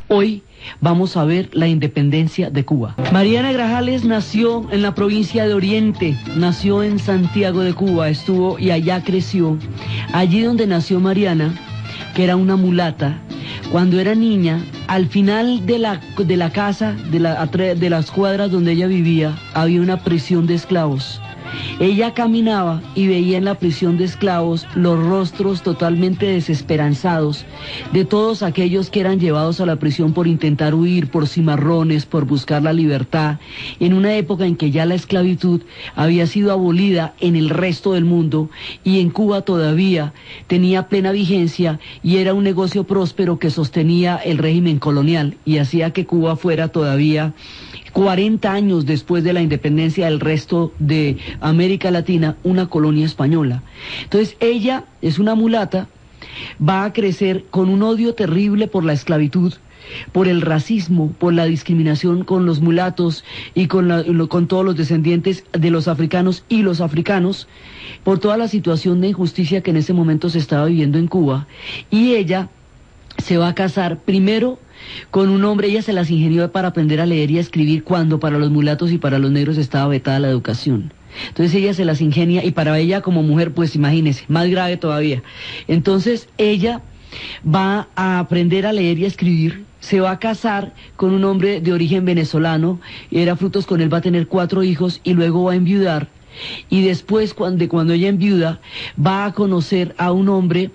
Hoy vamos a ver la independencia de Cuba. Mariana Grajales nació en la provincia de Oriente, nació en Santiago de Cuba, estuvo y allá creció. Allí donde nació Mariana, que era una mulata, cuando era niña, al final de la casa, de las cuadras donde ella vivía, había una prisión de esclavos. Ella caminaba y veía en la prisión de esclavos los rostros totalmente desesperanzados de todos aquellos que eran llevados a la prisión por intentar huir, por cimarrones, por buscar la libertad, en una época en que ya la esclavitud había sido abolida en el resto del mundo y en Cuba todavía tenía plena vigencia y era un negocio próspero que sostenía el régimen colonial y hacía que Cuba fuera todavía 40 años después de la independencia del resto de América Latina, una colonia española. Entonces ella es una mulata, va a crecer con un odio terrible por la esclavitud, por el racismo, por la discriminación con los mulatos y con todos los descendientes de los africanos y los africanos, por toda la situación de injusticia que en ese momento se estaba viviendo en Cuba. Y ella se va a casar primero con un hombre. Ella se las ingenió para aprender a leer y a escribir cuando para los mulatos y para los negros estaba vetada la educación. Entonces ella se las ingenia y para ella como mujer, pues imagínese, más grave todavía. Entonces ella va a aprender a leer y a escribir, se va a casar con un hombre de origen venezolano, era frutos con él, va a tener 4 hijos y luego va a enviudar. Y después, cuando ella enviuda, va a conocer a un hombre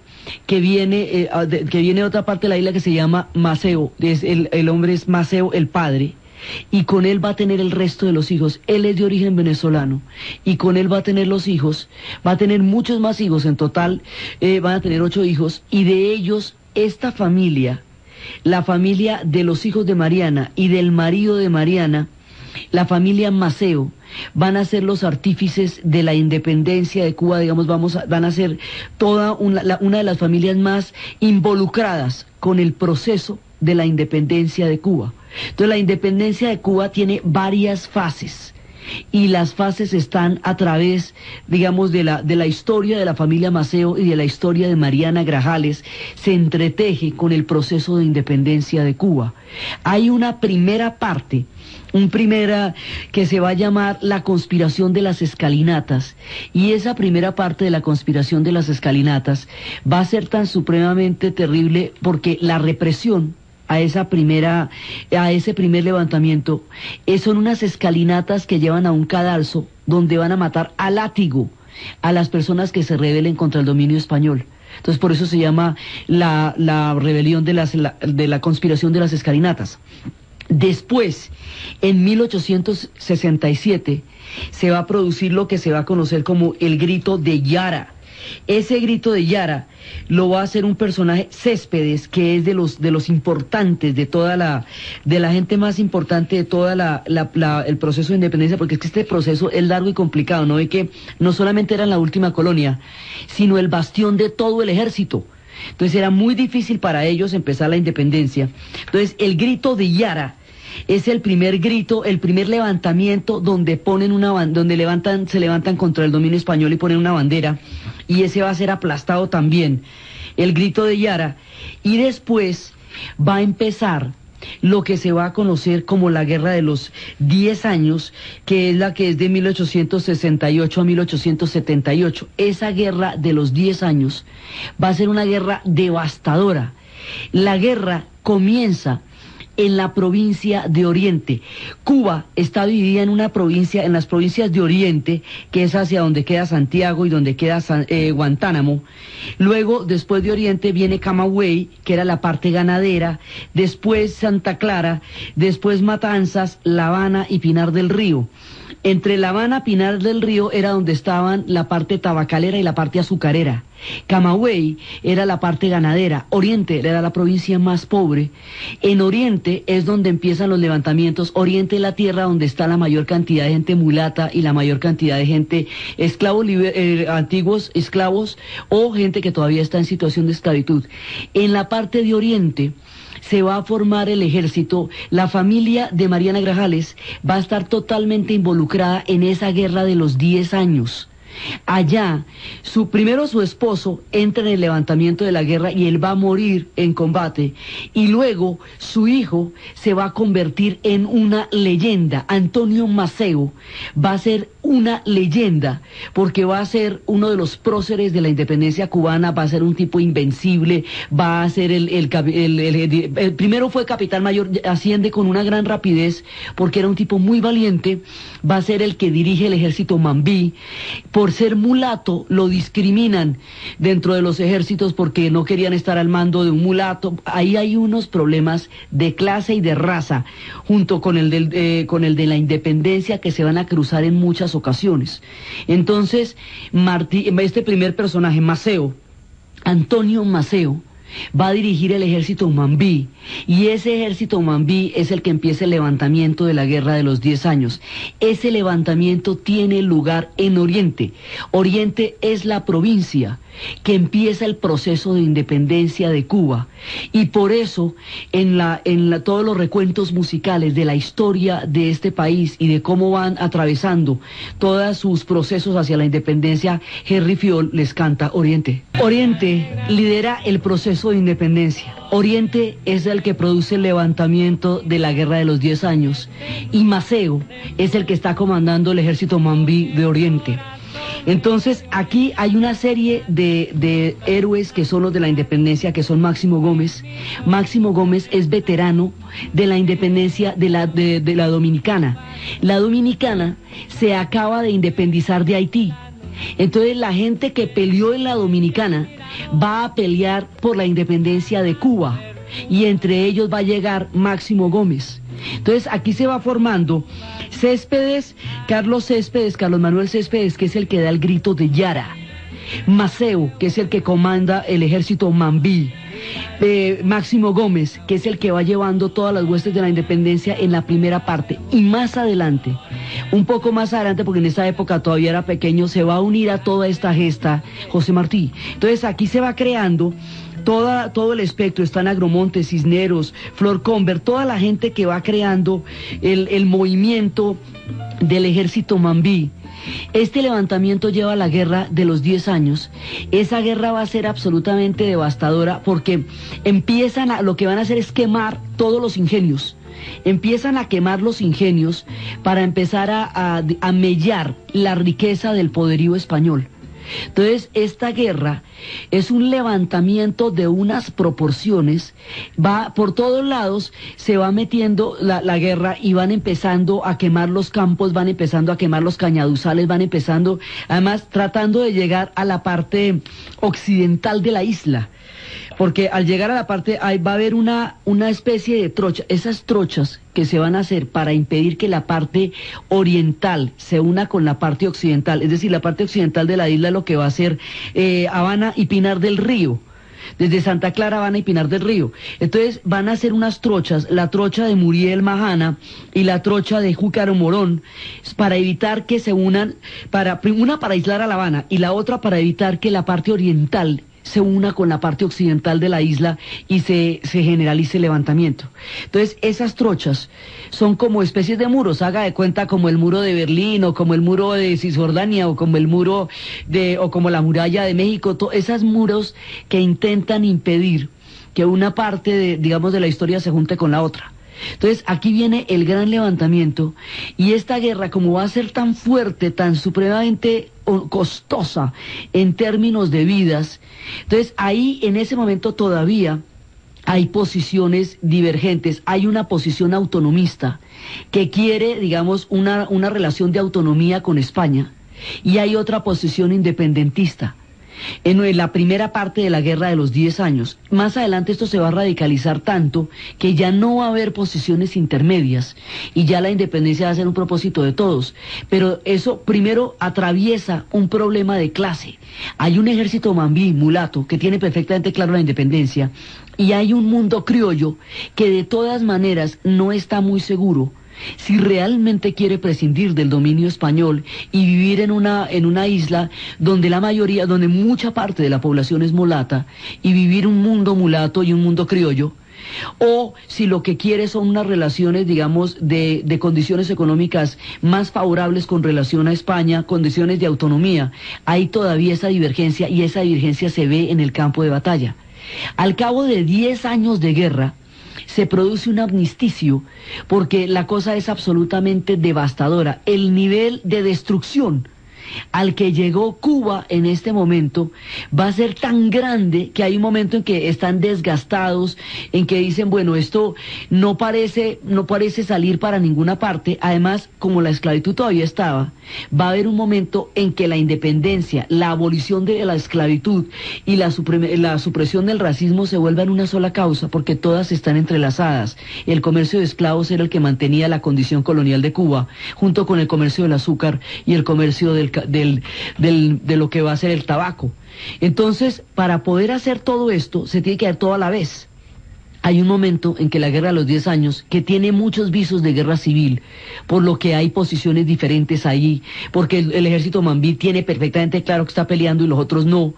que viene de otra parte de la isla que se llama Maceo. El hombre es Maceo, el padre, y con él va a tener el resto de los hijos. Él es de origen venezolano y con él va a tener los hijos, va a tener muchos más hijos, en total van a tener 8 hijos, y de ellos esta familia, la familia de los hijos de Mariana y del marido de Mariana, la familia Maceo, van a ser los artífices de la independencia de Cuba, digamos, van a ser toda una de las familias más involucradas con el proceso de la independencia de Cuba. Entonces la independencia de Cuba tiene varias fases, y las fases están a través, digamos, de la historia de la familia Maceo y de la historia de Mariana Grajales, se entreteje con el proceso de independencia de Cuba. Hay una primera parte, que se va a llamar la conspiración de las escalinatas, y esa primera parte de la conspiración de las escalinatas va a ser tan supremamente terrible porque la represión a ese primer levantamiento son unas escalinatas que llevan a un cadalso donde van a matar a látigo a las personas que se rebelen contra el dominio español. Entonces por eso se llama la rebelión de la conspiración de las escalinatas. Después, en 1867, se va a producir lo que se va a conocer como el grito de Yara. Ese grito de Yara lo va a hacer un personaje, Céspedes, que es de los importantes, de la gente más importante de toda el proceso de independencia, porque es que este proceso es largo y complicado, ¿no? Ve que no solamente era la última colonia, sino el bastión de todo el ejército. Entonces era muy difícil para ellos empezar la independencia. Entonces el grito de Yara es el primer grito, el primer levantamiento donde se levantan contra el dominio español y ponen una bandera, y ese va a ser aplastado también, el grito de Yara. Y después va a empezar lo que se va a conocer como la Guerra de los 10 años, que es la que es de 1868 a 1878. Esa Guerra de los 10 años va a ser una guerra devastadora. La guerra comienza en la provincia de Oriente. Cuba está dividida en las provincias de Oriente, que es hacia donde queda Santiago y donde queda Guantánamo. Luego, después de Oriente, viene Camagüey, que era la parte ganadera, después Santa Clara, después Matanzas, La Habana y Pinar del Río. Entre La Habana, Pinar del Río era donde estaban la parte tabacalera y la parte azucarera. Camagüey era la parte ganadera. Oriente era la provincia más pobre. En Oriente es donde empiezan los levantamientos. Oriente es la tierra donde está la mayor cantidad de gente mulata y la mayor cantidad de gente antiguos esclavos o gente que todavía está en situación de esclavitud. En la parte de Oriente se va a formar el ejército. La familia de Mariana Grajales va a estar totalmente involucrada en esa guerra de los 10 años. Allá, primero su esposo entra en el levantamiento de la guerra y él va a morir en combate. Y luego su hijo se va a convertir en una leyenda. Antonio Maceo va a ser una leyenda porque va a ser uno de los próceres de la independencia cubana, va a ser un tipo invencible, va a ser el primero fue capitán mayor, asciende con una gran rapidez porque era un tipo muy valiente, va a ser el que dirige el ejército Mambí. Por ser mulato lo discriminan dentro de los ejércitos porque no querían estar al mando de un mulato. Ahí hay unos problemas de clase y de raza junto con el de la independencia que se van a cruzar en muchas ocasiones. Entonces, este primer personaje, Maceo, Antonio Maceo, va a dirigir el ejército Mambí, y ese ejército Mambí es el que empieza el levantamiento de la guerra de los 10 años. Ese levantamiento tiene lugar en Oriente. Oriente es la provincia que empieza el proceso de independencia de Cuba, y por eso todos los recuentos musicales de la historia de este país y de cómo van atravesando todos sus procesos hacia la independencia, Henry Fiol les canta Oriente. Oriente lidera el proceso de independencia. Oriente es el que produce el levantamiento de la guerra de los 10 años, y Maceo es el que está comandando el ejército Mambí de Oriente. Entonces aquí hay una serie de héroes que son los de la independencia, que son Máximo Gómez. Máximo Gómez es veterano de la independencia de la Dominicana. La Dominicana se acaba de independizar de Haití. Entonces la gente que peleó en la Dominicana va a pelear por la independencia de Cuba, y entre ellos va a llegar Máximo Gómez. Entonces aquí se va formando Carlos Manuel Céspedes, que es el que da el grito de Yara; Maceo, que es el que comanda el ejército Mambí; Máximo Gómez, que es el que va llevando todas las huestes de la independencia en la primera parte. Y más adelante, un poco más adelante, porque en esa época todavía era pequeño, se va a unir a toda esta gesta José Martí. Entonces aquí se va creando todo el espectro. Están Agromonte, Cisneros, Flor Conver, toda la gente que va creando el movimiento del ejército Mambí. Este levantamiento lleva a la guerra de los 10 años. Esa guerra va a ser absolutamente devastadora porque lo que van a hacer es quemar todos los ingenios. Empiezan a quemar los ingenios para empezar a mellar la riqueza del poderío español. Entonces, esta guerra es un levantamiento de unas proporciones, va por todos lados, se va metiendo la guerra, y van empezando a quemar los campos, van empezando a quemar los cañaduzales, van empezando, además, tratando de llegar a la parte occidental de la isla. Porque al llegar a la parte, ahí va a haber una especie de trocha. Esas trochas que se van a hacer para impedir que la parte oriental se una con la parte occidental, es decir, la parte occidental de la isla, lo que va a ser Habana y Pinar del Río. Desde Santa Clara, Habana y Pinar del Río. Entonces van a hacer unas trochas, la trocha de Muriel Majana y la trocha de Júcaro Morón, para evitar que se unan, una para aislar a La Habana y la otra para evitar que la parte oriental se una con la parte occidental de la isla y se generalice el levantamiento. Entonces esas trochas son como especies de muros, haga de cuenta como el muro de Berlín, o como el muro de Cisjordania, o como el muro o como la muralla de México, esas muros que intentan impedir que una parte de la historia se junte con la otra. Entonces aquí viene el gran levantamiento, y esta guerra, como va a ser tan fuerte, tan supremamente costosa en términos de vidas, entonces ahí en ese momento todavía hay posiciones divergentes. Hay una posición autonomista que quiere, una relación de autonomía con España, y hay otra posición independentista. En la primera parte de la guerra de los 10 años. Más adelante esto se va a radicalizar tanto que ya no va a haber posiciones intermedias, y ya la independencia va a ser un propósito de todos. Pero eso primero atraviesa un problema de clase. Hay un ejército mambí, mulato, que tiene perfectamente claro la independencia, y hay un mundo criollo que de todas maneras no está muy seguro si realmente quiere prescindir del dominio español y vivir en una isla donde mucha parte de la población es mulata, y vivir un mundo mulato y un mundo criollo, o si lo que quiere son unas relaciones, digamos, de condiciones económicas más favorables con relación a España, condiciones de autonomía. Hay todavía esa divergencia y esa divergencia se ve en el campo de batalla. Al cabo de 10 años de guerra, se produce un amnisticio porque la cosa es absolutamente devastadora. El nivel de destrucción al que llegó Cuba en este momento va a ser tan grande que hay un momento en que están desgastados, en que dicen, bueno, esto no parece salir para ninguna parte. Además, como la esclavitud todavía estaba, va a haber un momento en que la independencia, la abolición de la esclavitud y la supresión del racismo se vuelvan una sola causa, porque todas están entrelazadas. El comercio de esclavos era el que mantenía la condición colonial de Cuba, junto con el comercio del azúcar y el comercio de lo que va a ser el tabaco. Entonces, para poder hacer todo esto, se tiene que hacer todo a la vez. Hay un momento en que la guerra de los 10 años, que tiene muchos visos de guerra civil, por lo que hay posiciones diferentes ahí, porque el ejército mambí tiene perfectamente claro que está peleando y los otros no.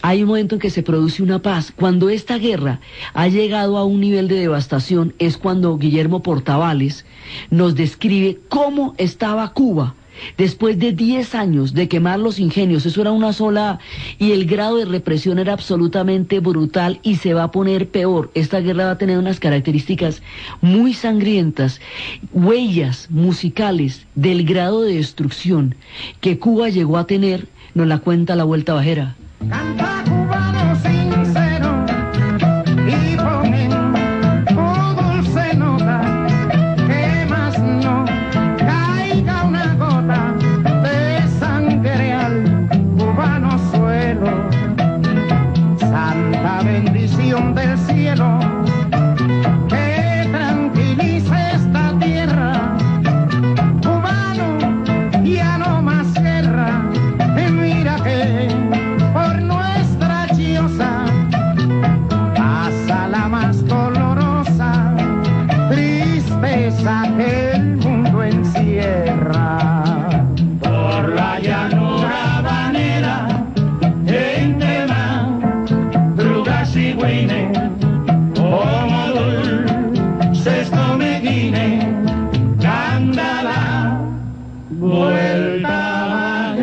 Hay un momento en que se produce una paz. Cuando esta guerra ha llegado a un nivel de devastación, es cuando Guillermo Portavales nos describe cómo estaba Cuba después de 10 años de quemar los ingenios. Eso era una sola, y el grado de represión era absolutamente brutal y se va a poner peor. Esta guerra va a tener unas características muy sangrientas, huellas musicales del grado de destrucción que Cuba llegó a tener, nos la cuenta La Vuelta Bajera. Canta cubano sincero y ponen tu dulce nota, que más no caiga una gota de sangre al cubano suelo. Santa bendición del cielo, que tranquilice esta tierra. Cubano, ya no más guerra, mira que por nuestra chiosa pasa la más dolorosa tristeza que el mundo encierra. Por la llanura habanera, gente madruga cigüeñe, como dulces tomeguines, canta la vuelta bajera.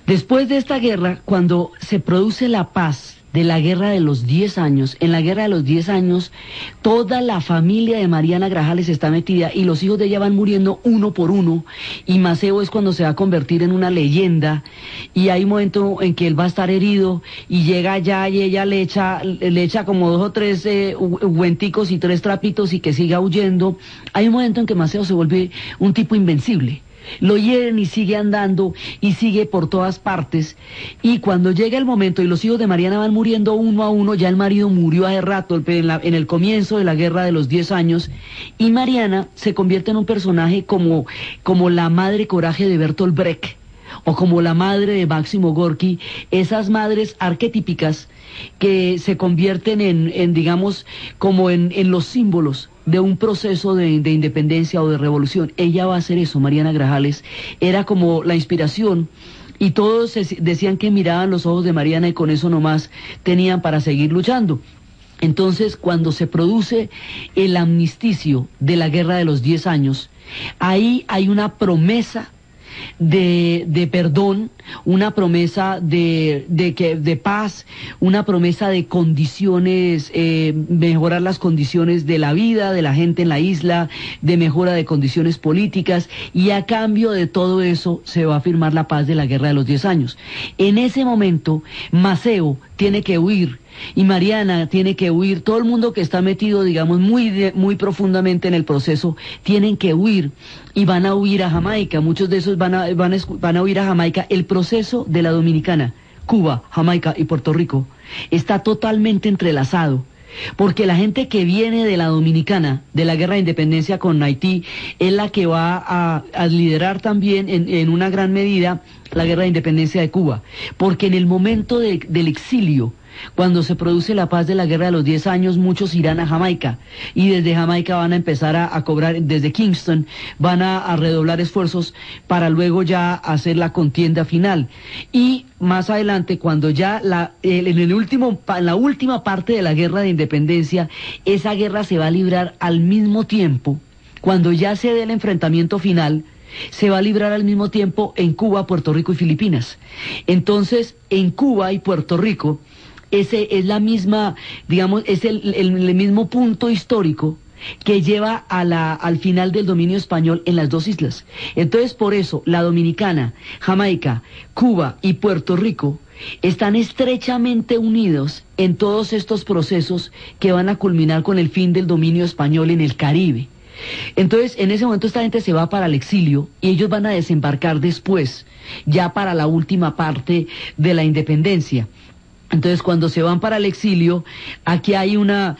Después de esta guerra, cuando se produce la paz de la guerra de los 10 años, en la guerra de los 10 años, toda la familia de Mariana Grajales está metida y los hijos de ella van muriendo uno por uno, y Maceo es cuando se va a convertir en una leyenda, y hay un momento en que él va a estar herido y llega allá y ella le echa como 2 o 3 ungüenticos y 3 trapitos y que siga huyendo. Hay un momento en que Maceo se vuelve un tipo invencible. Lo hieren y sigue andando y sigue por todas partes, y cuando llega el momento y los hijos de Mariana van muriendo uno a uno, ya el marido murió hace rato en el comienzo de la guerra de los 10 años, y Mariana se convierte en un personaje como la madre coraje de Bertolt Brecht o como la madre de Máximo Gorki, esas madres arquetípicas que se convierten en digamos, como en los símbolos de un proceso de independencia o de revolución. Ella va a hacer eso. Mariana Grajales era como la inspiración, y todos decían que miraban los ojos de Mariana y con eso nomás tenían para seguir luchando. Entonces, cuando se produce el amnisticio de la guerra de los 10 años, ahí hay una promesa de perdón, una promesa de paz, una promesa de condiciones, mejorar las condiciones de la vida de la gente en la isla, de mejora de condiciones políticas, y a cambio de todo eso se va a firmar la paz de la guerra de los 10 años. En ese momento, Maceo tiene que huir, y Mariana tiene que huir. Todo el mundo que está metido, digamos, muy profundamente en el proceso, tienen que huir, y van a huir a Jamaica. Muchos de esos van a huir a Jamaica. El proceso de la Dominicana, Cuba, Jamaica y Puerto Rico está totalmente entrelazado, porque la gente que viene de la Dominicana, de la guerra de independencia con Haití, es la que va a liderar también en una gran medida la guerra de independencia de Cuba, porque en el momento del exilio, cuando se produce la paz de la Guerra de los 10 años, muchos irán a Jamaica y desde Jamaica van a empezar a cobrar, desde Kingston van a redoblar esfuerzos para luego ya hacer la contienda final. Y más adelante, cuando ya en la última parte de la Guerra de Independencia, esa guerra se va a librar al mismo tiempo, cuando ya se dé el enfrentamiento final, se va a librar al mismo tiempo en Cuba, Puerto Rico y Filipinas. Entonces, en Cuba y Puerto Rico, ese es la misma, digamos, es el mismo punto histórico que lleva al final del dominio español en las dos islas. Entonces, por eso, la Dominicana, Jamaica, Cuba y Puerto Rico están estrechamente unidos en todos estos procesos que van a culminar con el fin del dominio español en el Caribe. Entonces, en ese momento esta gente se va para el exilio y ellos van a desembarcar después, ya para la última parte de la independencia. Entonces, cuando se van para el exilio, aquí hay una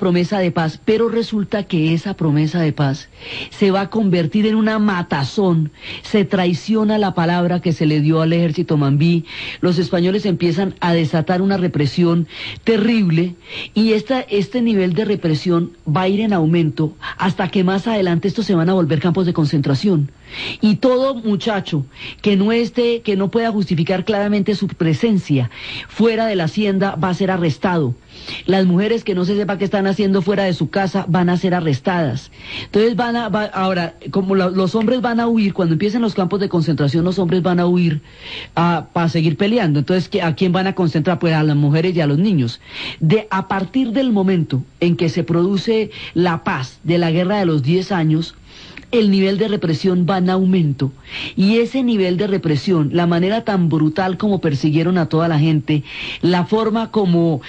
promesa de paz, pero resulta que esa promesa de paz se va a convertir en una matazón, se traiciona la palabra que se le dio al ejército mambí, los españoles empiezan a desatar una represión terrible, y este nivel de represión va a ir en aumento hasta que más adelante estos se van a volver campos de concentración. Y todo muchacho que no pueda justificar claramente su presencia fuera de la hacienda va a ser arrestado. Las mujeres que no se sepa qué están haciendo fuera de su casa van a ser arrestadas. Entonces ahora, como los hombres van a huir, cuando empiecen los campos de concentración, los hombres van a huir para seguir peleando. Entonces, ¿a quién van a concentrar? Pues a las mujeres y a los niños. A partir del momento en que se produce la paz de la Guerra de los 10 años, el nivel de represión va en aumento, y ese nivel de represión, la manera tan brutal como persiguieron a toda la gente, la forma como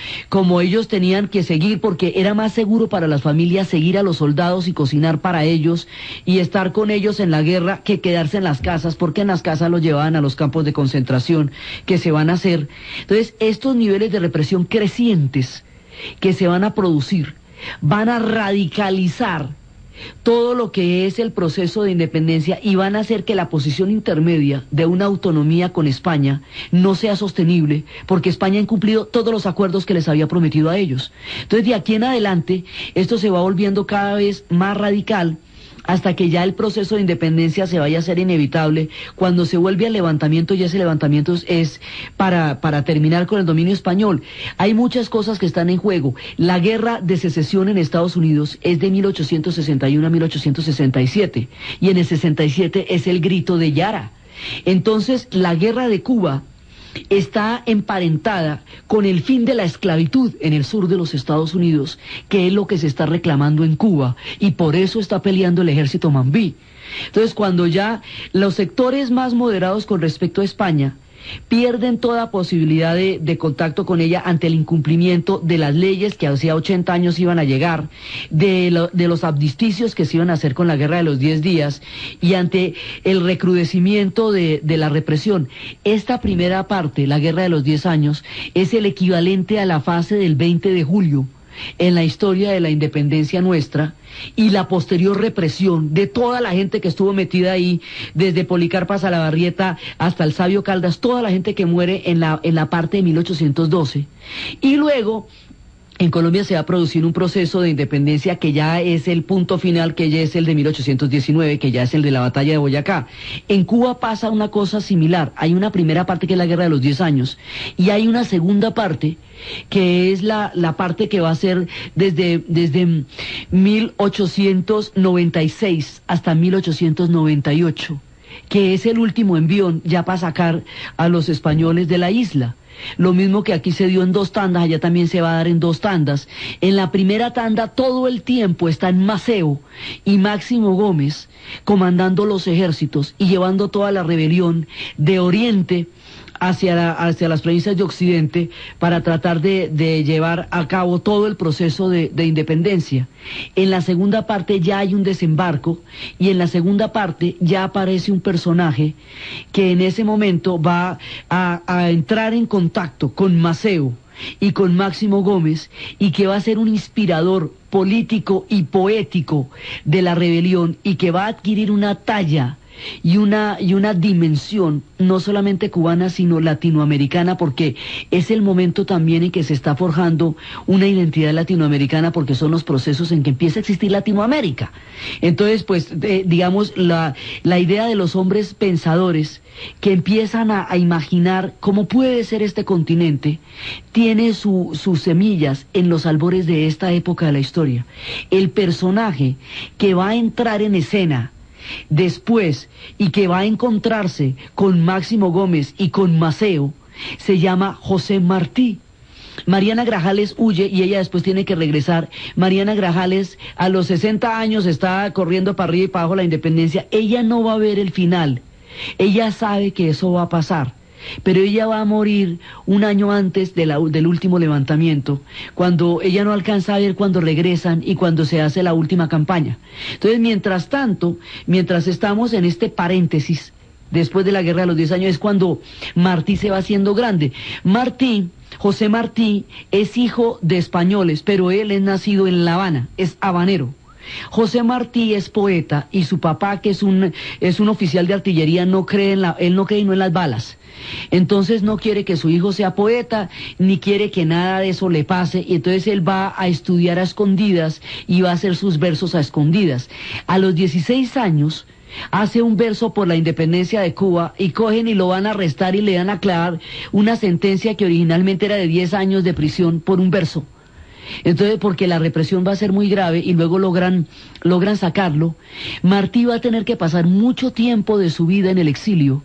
ellos tenían que seguir, porque era más seguro para las familias seguir a los soldados y cocinar para ellos y estar con ellos en la guerra que quedarse en las casas, porque en las casas los llevaban a los campos de concentración que se van a hacer. Entonces, estos niveles de represión crecientes que se van a producir van a radicalizar todo lo que es el proceso de independencia y van a hacer que la posición intermedia de una autonomía con España no sea sostenible, porque España ha incumplido todos los acuerdos que les había prometido a ellos. Entonces, de aquí en adelante, esto se va volviendo cada vez más radical, hasta que ya el proceso de independencia se vaya a hacer inevitable. Cuando se vuelve al levantamiento, y ese levantamiento es para terminar con el dominio español. Hay muchas cosas que están en juego. La guerra de secesión en Estados Unidos es de 1861 a 1867, y en el 67 es el grito de Yara. Entonces, la guerra de Cuba está emparentada con el fin de la esclavitud en el sur de los Estados Unidos, que es lo que se está reclamando en Cuba, y por eso está peleando el ejército mambí. Entonces, cuando ya los sectores más moderados con respecto a España pierden toda posibilidad de contacto con ella ante el incumplimiento de las leyes que hacía 80 años iban a llegar, de los armisticios que se iban a hacer con la Guerra de los 10 días, y ante el recrudecimiento de la represión. Esta primera parte, la Guerra de los 10 años, es el equivalente a la fase del 20 de julio en la historia de la independencia nuestra, y la posterior represión de toda la gente que estuvo metida ahí, desde Policarpa Salabarrieta hasta el sabio Caldas, toda la gente que muere en la parte de 1812. Y luego, en Colombia se va a producir un proceso de independencia que ya es el punto final, que ya es el de 1819, que ya es el de la batalla de Boyacá. En Cuba pasa una cosa similar. Hay una primera parte que es la Guerra de los 10 años, y hay una segunda parte que es la parte que va a ser desde 1896 hasta 1898, que es el último envión ya para sacar a los españoles de la isla. Lo mismo que aquí se dio en 2 tandas, allá también se va a dar en 2 tandas. En la primera tanda todo el tiempo están Maceo y Máximo Gómez comandando los ejércitos y llevando toda la rebelión de Oriente hacia las provincias de Occidente para tratar de llevar a cabo todo el proceso de independencia. En la segunda parte ya hay un desembarco, y en la segunda parte ya aparece un personaje que en ese momento va a entrar en contacto con Maceo y con Máximo Gómez, y que va a ser un inspirador político y poético de la rebelión, y que va a adquirir una talla y una dimensión no solamente cubana sino latinoamericana, porque es el momento también en que se está forjando una identidad latinoamericana, porque son los procesos en que empieza a existir Latinoamérica. Entonces, pues, digamos, la idea de los hombres pensadores que empiezan a imaginar cómo puede ser este continente, tiene sus semillas en los albores de esta época de la historia. El personaje que va a entrar en escena después y que va a encontrarse con Máximo Gómez y con Maceo se llama José Martí. Mariana Grajales huye y ella después tiene que regresar. Mariana Grajales a los 60 años está corriendo para arriba y para abajo la independencia. Ella no va a ver el final. Ella sabe que eso va a pasar, pero ella va a morir un año antes del último levantamiento, cuando ella no alcanza a ver cuando regresan y cuando se hace la última campaña. Entonces, mientras tanto, mientras estamos en este paréntesis, después de la Guerra de los 10 años, es cuando Martí se va haciendo grande. Martí, José Martí, es hijo de españoles, pero él es nacido en La Habana, es habanero. José Martí es poeta y su papá, que es un oficial de artillería, él no cree no en las balas. Entonces no quiere que su hijo sea poeta, ni quiere que nada de eso le pase, y entonces él va a estudiar a escondidas y va a hacer sus versos a escondidas. A los 16 años hace un verso por la independencia de Cuba y cogen y lo van a arrestar y le van a clavar una sentencia que originalmente era de 10 años de prisión por un verso. Entonces, porque la represión va a ser muy grave y luego logran sacarlo, Martí va a tener que pasar mucho tiempo de su vida en el exilio,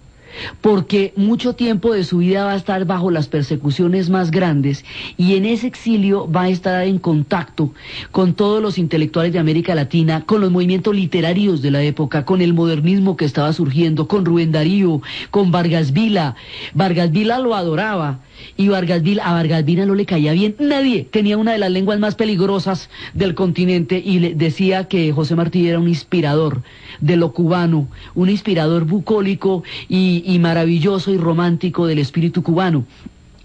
porque mucho tiempo de su vida va a estar bajo las persecuciones más grandes, y en ese exilio va a estar en contacto con todos los intelectuales de América Latina, con los movimientos literarios de la época, con el modernismo que estaba surgiendo, con Rubén Darío, con Vargas Vila. Vargas Vila lo adoraba, y a Vargas Vila no le caía bien nadie. Tenía una de las lenguas más peligrosas del continente y le decía que José Martí era un inspirador de lo cubano, un inspirador bucólico y maravilloso y romántico del espíritu cubano.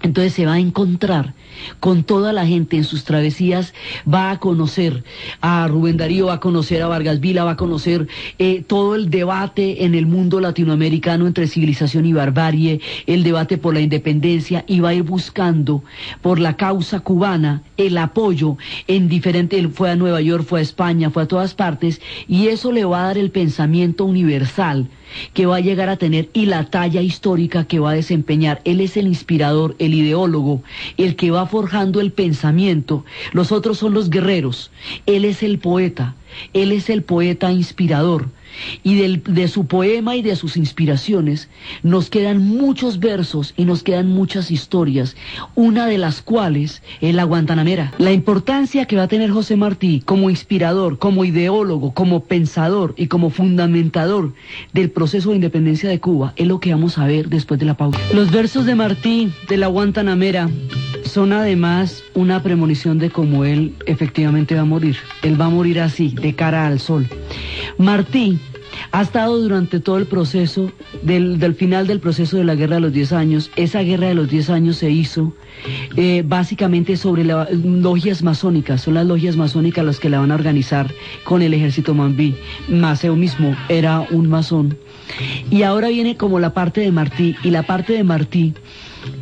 Entonces se va a encontrar con toda la gente en sus travesías, va a conocer a Rubén Darío, va a conocer a Vargas Vila, va a conocer todo el debate en el mundo latinoamericano entre civilización y barbarie, el debate por la independencia, y va a ir buscando por la causa cubana el apoyo en diferentes. Él fue a Nueva York, fue a España, fue a todas partes, y eso le va a dar el pensamiento universal que va a llegar a tener y la talla histórica que va a desempeñar. Él es el inspirador, el ideólogo, el que va forjando el pensamiento. Los otros son los guerreros. Él es el poeta inspirador. Y de su poema y de sus inspiraciones nos quedan muchos versos y nos quedan muchas historias, una de las cuales es la Guantanamera. La importancia que va a tener José Martí como inspirador, como ideólogo, como pensador y como fundamentador del proceso de independencia de Cuba es lo que vamos a ver después de la pausa. Los versos de Martí de la Guantanamera son además una premonición de cómo él efectivamente va a morir. Él va a morir así, de cara al sol. Martí ha estado durante todo el proceso, del final del proceso de la Guerra de los 10 años. Esa Guerra de los 10 años se hizo básicamente sobre las logias masónicas. Son las logias masónicas las que la van a organizar con el ejército mambí. Maceo mismo era un masón. Y ahora viene como la parte de Martí, y la parte de Martí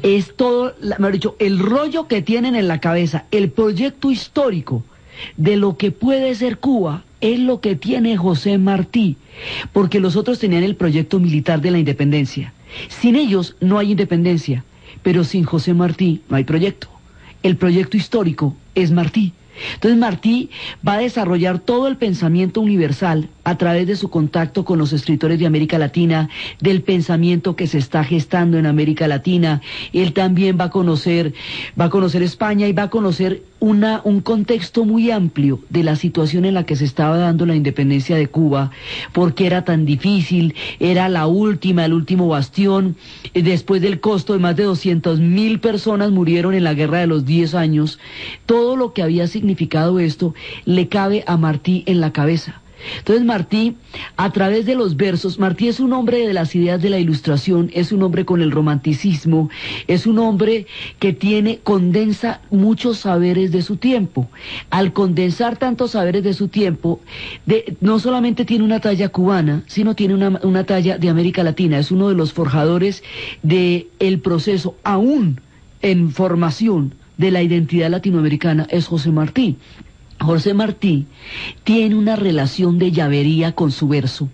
es todo, mejor dicho, el rollo que tienen en la cabeza, el proyecto histórico de lo que puede ser Cuba, es lo que tiene José Martí, porque los otros tenían el proyecto militar de la independencia. Sin ellos no hay independencia, pero sin José Martí no hay proyecto. El proyecto histórico es Martí. Entonces Martí va a desarrollar todo el pensamiento universal a través de su contacto con los escritores de América Latina, del pensamiento que se está gestando en América Latina. Él también va a conocer España y va a conocer un contexto muy amplio de la situación en la que se estaba dando la independencia de Cuba, porque era tan difícil, era el último bastión. Después del costo de más de 200.000 personas murieron en la Guerra de los 10 años. Todo lo que había significado esto le cabe a Martí en la cabeza. Entonces Martí, a través de los versos, Martí es un hombre de las ideas de la Ilustración, es un hombre con el romanticismo, es un hombre que condensa muchos saberes de su tiempo. Al condensar tantos saberes de su tiempo, no solamente tiene una talla cubana, sino tiene una talla de América Latina. Es uno de los forjadores del proceso, aún en formación, de la identidad latinoamericana, es José Martí. José Martí tiene una relación de llavería con su verso.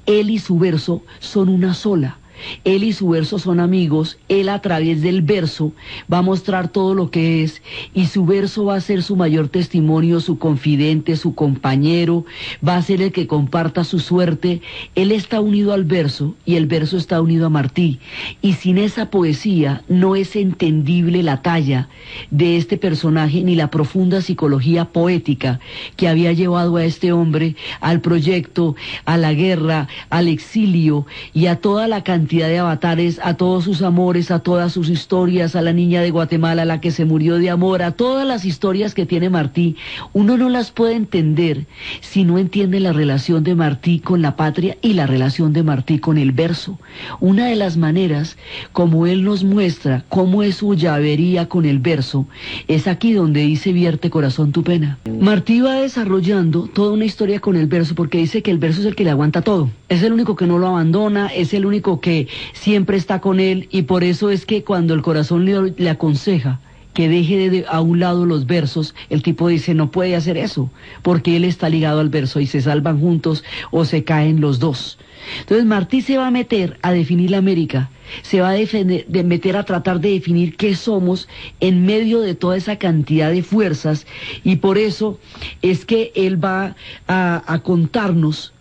Él y su verso son una sola. Él y su verso son amigos. Él, a través del verso, va a mostrar todo lo que es, y su verso va a ser su mayor testimonio, su confidente, su compañero, va a ser el que comparta su suerte. Él está unido al verso y el verso está unido a Martí, y sin esa poesía no es entendible la talla de este personaje ni la profunda psicología poética que había llevado a este hombre al proyecto, a la guerra, al exilio y a toda la cantidad de avatares, a todos sus amores, a todas sus historias, a la niña de Guatemala, a la que se murió de amor, a todas las historias que tiene Martí. Uno no las puede entender si no entiende la relación de Martí con la patria y la relación de Martí con el verso. Una de las maneras como él nos muestra cómo es su llavería con el verso es aquí donde dice: vierte corazón tu pena. Martí va desarrollando toda una historia con el verso, porque dice que el verso es el que le aguanta todo, es el único que no lo abandona, es el único que siempre está con él, y por eso es que cuando el corazón le aconseja que deje a un lado los versos, el tipo dice: no puede hacer eso, porque él está ligado al verso y se salvan juntos o se caen los dos. Entonces Martí se va a meter a definir la América, se va a meter a tratar de definir qué somos en medio de toda esa cantidad de fuerzas, y por eso es que él va a contarnos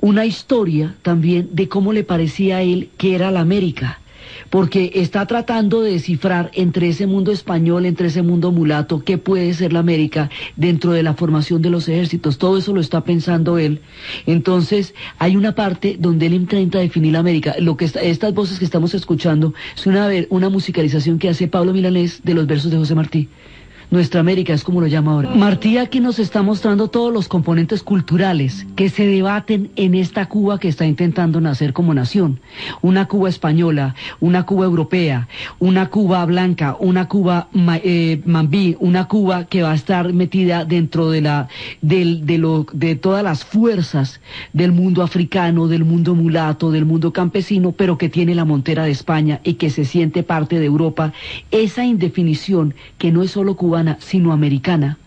una historia también de cómo le parecía a él que era la América, porque está tratando de descifrar entre ese mundo español, entre ese mundo mulato, qué puede ser la América dentro de la formación de los ejércitos. Todo eso lo está pensando él. Entonces hay una parte donde él intenta definir la América. Estas voces que estamos escuchando es una musicalización que hace Pablo Milanés de los versos de José Martí. Nuestra América es como lo llama ahora. Martí aquí nos está mostrando todos los componentes culturales que se debaten en esta Cuba que está intentando nacer como nación. Una Cuba española, una Cuba europea, una Cuba blanca, una Cuba mambí, una Cuba que va a estar metida dentro de todas las fuerzas del mundo africano, del mundo mulato, del mundo campesino, pero que tiene la montera de España y que se siente parte de Europa. Esa indefinición que no es solo cubana, sino americana,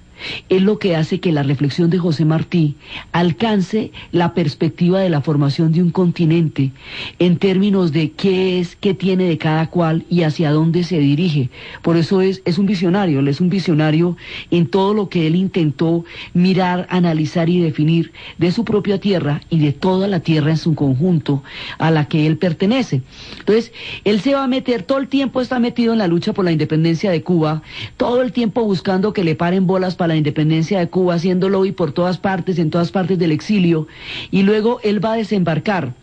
es lo que hace que la reflexión de José Martí alcance la perspectiva de la formación de un continente en términos de qué es, qué tiene de cada cual y hacia dónde se dirige. Por eso es un visionario, él es un visionario en todo lo que él intentó mirar, analizar y definir de su propia tierra y de toda la tierra en su conjunto a la que él pertenece. Entonces, él se va a meter, todo el tiempo está metido en la lucha por la independencia de Cuba, todo el tiempo buscando que le paren bolas para la independencia de Cuba, haciendo lobby por todas partes, en todas partes del exilio, y luego él va a desembarcar.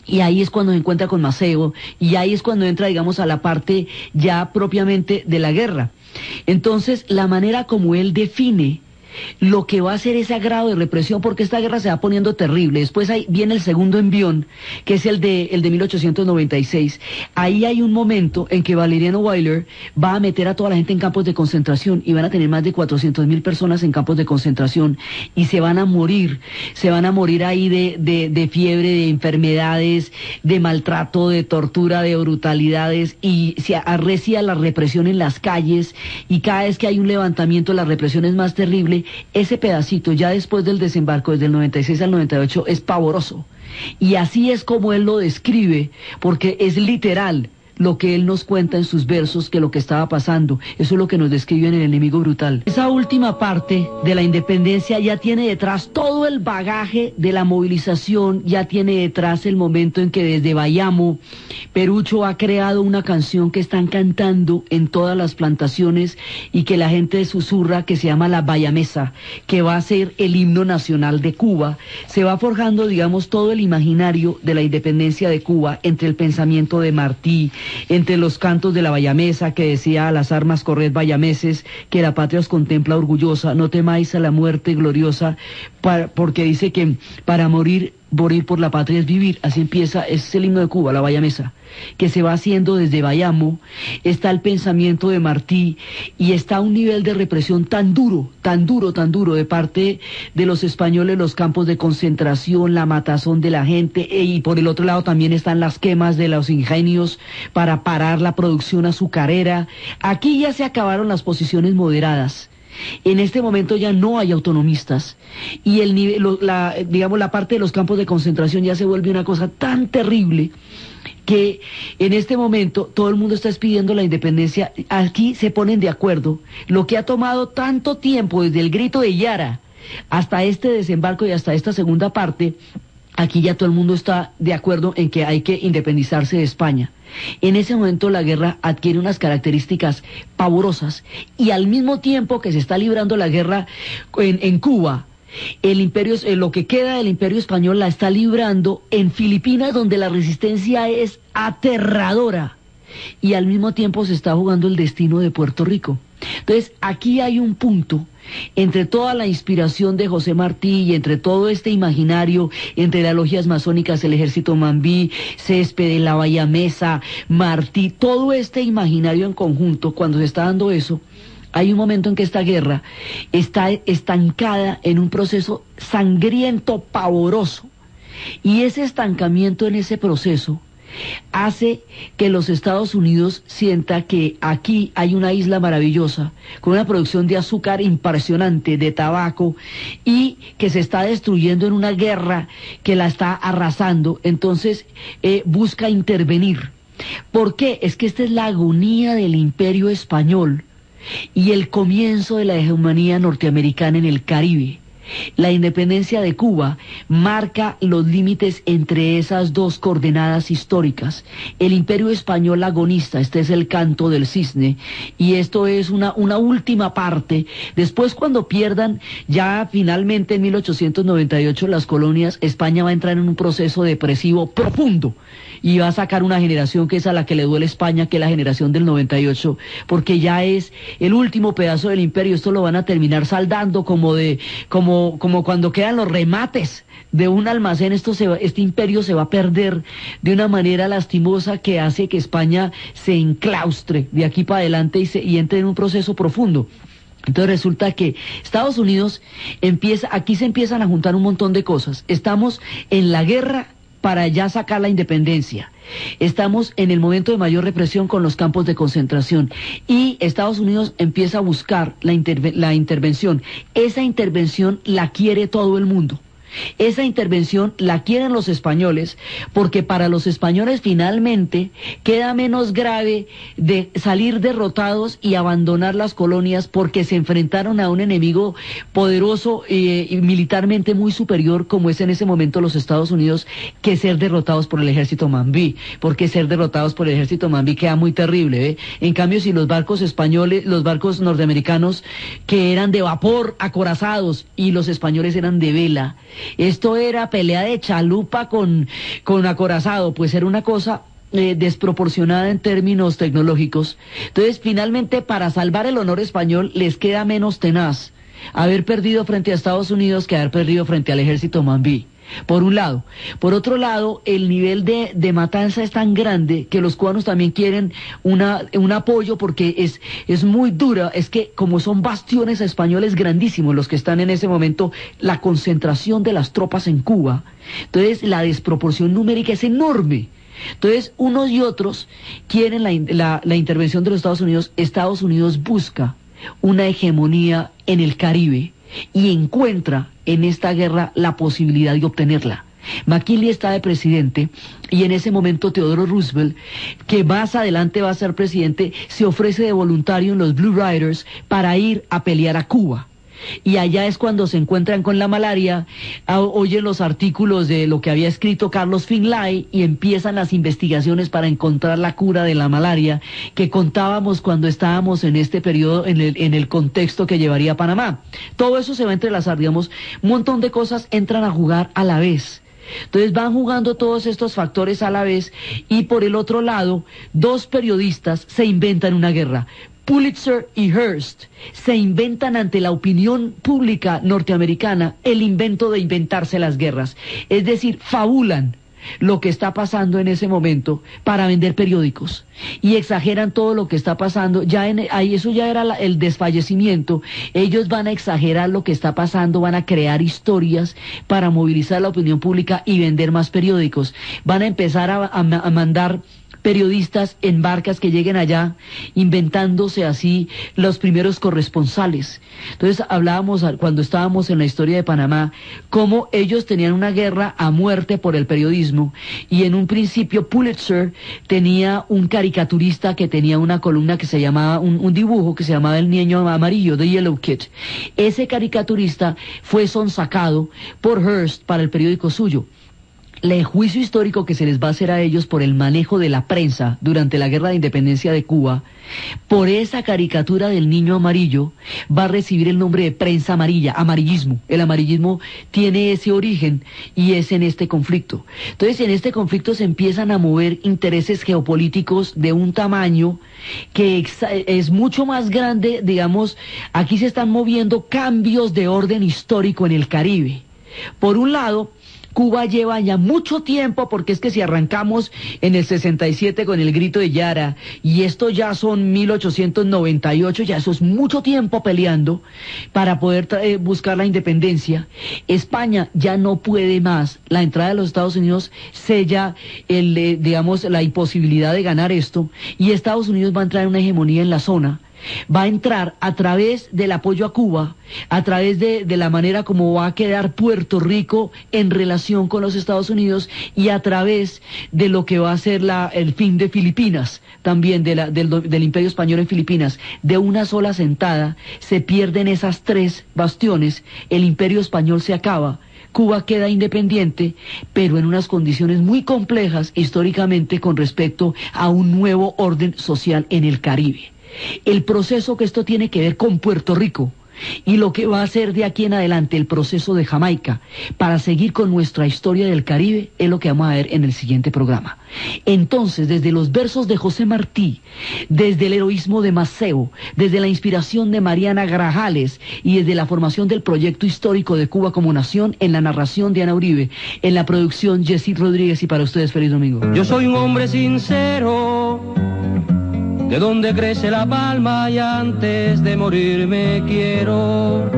Y ahí es cuando se encuentra con Maceo, y ahí es cuando entra, digamos, a la parte ya propiamente de la guerra. Entonces, la manera como él define lo que va a ser ese grado de represión, porque esta guerra se va poniendo terrible. Después ahí viene el segundo envión, que es el de 1896. Ahí hay un momento en que Valeriano Weyler va a meter a toda la gente en campos de concentración, y van a tener más de 400.000 personas en campos de concentración, y se van a morir ahí de fiebre, de enfermedades, de maltrato, de tortura, de brutalidades, y se arrecia la represión en las calles, y cada vez que hay un levantamiento la represión es más terrible. Ese pedacito ya después del desembarco, desde el 96 al 98, es pavoroso, y así es como él lo describe, porque es literal lo que él nos cuenta en sus versos, que lo que estaba pasando, eso es lo que nos describe en El enemigo brutal. Esa última parte de la independencia ya tiene detrás todo el bagaje de la movilización, ya tiene detrás el momento en que desde Bayamo, Perucho ha creado una canción que están cantando en todas las plantaciones y que la gente susurra, que se llama La Bayamesa, que va a ser el himno nacional de Cuba. Se va forjando, digamos, todo el imaginario de la independencia de Cuba entre el pensamiento de Martí, entre los cantos de la bayamesa que decía: a las armas corred bayameses, que la patria os contempla orgullosa, no temáis a la muerte gloriosa, porque dice que para morir por la patria es vivir. Así empieza, es el himno de Cuba, la bayamesa, que se va haciendo desde Bayamo. Está el pensamiento de Martí y está un nivel de represión tan duro de parte de los españoles, los campos de concentración, la matazón de la gente, y por el otro lado también están las quemas de los ingenios para parar la producción azucarera. Aquí ya se acabaron las posiciones moderadas. En este momento ya no hay autonomistas y el nivel, la parte de los campos de concentración ya se vuelve una cosa tan terrible que en este momento todo el mundo está pidiendo la independencia. Aquí se ponen de acuerdo. Lo que ha tomado tanto tiempo desde el grito de Yara hasta este desembarco y hasta esta segunda parte, aquí ya todo el mundo está de acuerdo en que hay que independizarse de España. En ese momento la guerra adquiere unas características pavorosas y al mismo tiempo que se está librando la guerra en Cuba, el imperio, lo que queda del imperio español la está librando en Filipinas, donde la resistencia es aterradora, y al mismo tiempo se está jugando el destino de Puerto Rico. Entonces aquí hay un punto entre toda la inspiración de José Martí y entre todo este imaginario, entre las logias masónicas, el ejército Mambí, Céspedes, la bayamesa, Martí, todo este imaginario en conjunto. Cuando se está dando eso, hay un momento en que esta guerra está estancada en un proceso sangriento, pavoroso, y ese estancamiento en ese proceso hace que los Estados Unidos sienta que aquí hay una isla maravillosa, con una producción de azúcar impresionante, de tabaco, y que se está destruyendo en una guerra que la está arrasando. Entonces busca intervenir. ¿Por qué? Es que esta es la agonía del imperio español y el comienzo de la hegemonía norteamericana en el Caribe. La independencia de Cuba marca los límites entre esas dos coordenadas históricas. El imperio español agonista, este es el canto del cisne, y esto es una última parte. Después, cuando pierdan ya finalmente en 1898 las colonias, España va a entrar en un proceso depresivo profundo y va a sacar una generación que es a la que le duele España, que es la generación del 98, porque ya es el último pedazo del imperio. Esto lo van a terminar saldando como cuando quedan los remates de un almacén. Este imperio se va a perder de una manera lastimosa que hace que España se enclaustre de aquí para adelante y entre en un proceso profundo. Entonces resulta que Estados Unidos aquí se empiezan a juntar un montón de cosas. Estamos en la guerra para ya sacar la independencia. Estamos en el momento de mayor represión con los campos de concentración y Estados Unidos empieza a buscar la intervención. Esa intervención la quiere todo el mundo. Esa intervención la quieren los españoles, porque para los españoles finalmente queda menos grave de salir derrotados y abandonar las colonias, porque se enfrentaron a un enemigo poderoso y militarmente muy superior, como es en ese momento los Estados Unidos, que ser derrotados por el ejército Mambí, porque ser derrotados por el ejército Mambí queda muy terrible, ¿eh? En cambio, si los barcos españoles, los barcos norteamericanos, que eran de vapor, acorazados, y los españoles eran de vela, esto era pelea de chalupa con acorazado, pues era una cosa desproporcionada en términos tecnológicos. Entonces, finalmente, para salvar el honor español, les queda menos tenaz haber perdido frente a Estados Unidos que haber perdido frente al ejército Mambí, por un lado. Por otro lado, el nivel de matanza es tan grande que los cubanos también quieren un apoyo, porque es muy dura. Es que como son bastiones españoles grandísimos los que están en ese momento, la concentración de las tropas en Cuba, entonces la desproporción numérica es enorme. Entonces, unos y otros quieren la intervención de los Estados Unidos. Estados Unidos busca una hegemonía en el Caribe y encuentra en esta guerra la posibilidad de obtenerla. McKinley está de presidente y en ese momento Theodore Roosevelt, que más adelante va a ser presidente, se ofrece de voluntario en los Blue Riders para ir a pelear a Cuba. Y allá es cuando se encuentran con la malaria, oyen los artículos de lo que había escrito Carlos Finlay y empiezan las investigaciones para encontrar la cura de la malaria que contábamos cuando estábamos en este periodo, en el contexto que llevaría a Panamá. Todo eso se va a entrelazar, digamos, un montón de cosas entran a jugar a la vez. Entonces van jugando todos estos factores a la vez y por el otro lado, dos periodistas se inventan una guerra. Pulitzer y Hearst se inventan ante la opinión pública norteamericana el invento de inventarse las guerras. Es decir, fabulan lo que está pasando en ese momento para vender periódicos y exageran todo lo que está pasando. Ahí eso ya era el desfallecimiento. Ellos van a exagerar lo que está pasando, van a crear historias para movilizar la opinión pública y vender más periódicos. Van a empezar a mandar periodistas en barcas que lleguen allá, inventándose así los primeros corresponsales. Entonces hablábamos cuando estábamos en la historia de Panamá, cómo ellos tenían una guerra a muerte por el periodismo, y en un principio Pulitzer tenía un caricaturista que tenía una columna que se llamaba, un dibujo que se llamaba El Niño Amarillo, The Yellow Kid. Ese caricaturista fue sonsacado por Hearst para el periódico suyo. El juicio histórico que se les va a hacer a ellos por el manejo de la prensa durante la guerra de independencia de Cuba, por esa caricatura del niño amarillo, va a recibir el nombre de prensa amarilla, amarillismo. El amarillismo tiene ese origen y es en este conflicto. Entonces, en este conflicto se empiezan a mover intereses geopolíticos de un tamaño que es mucho más grande, digamos, aquí se están moviendo cambios de orden histórico en el Caribe. Por un lado, Cuba lleva ya mucho tiempo, porque es que si arrancamos en el 67 con el grito de Yara, y esto ya son 1898, ya eso es mucho tiempo peleando para poder buscar la independencia. España ya no puede más, la entrada de los Estados Unidos sella digamos, la imposibilidad de ganar esto, y Estados Unidos va a entrar en una hegemonía en la zona. Va a entrar a través del apoyo a Cuba, a través de la manera como va a quedar Puerto Rico en relación con los Estados Unidos y a través de lo que va a ser el fin de Filipinas, también del Imperio Español en Filipinas. De una sola sentada se pierden esas tres bastiones, el Imperio Español se acaba, Cuba queda independiente, pero en unas condiciones muy complejas históricamente con respecto a un nuevo orden social en el Caribe. El proceso que esto tiene que ver con Puerto Rico y lo que va a ser de aquí en adelante el proceso de Jamaica para seguir con nuestra historia del Caribe es lo que vamos a ver en el siguiente programa. Entonces, desde los versos de José Martí, desde el heroísmo de Maceo, desde la inspiración de Mariana Grajales y desde la formación del proyecto histórico de Cuba como nación, en la narración de Ana Uribe, en la producción Jessy Rodríguez, y para ustedes feliz domingo. Yo soy un hombre sincero, de donde crece la palma, y antes de morirme quiero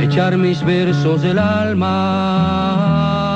echar mis versos del alma.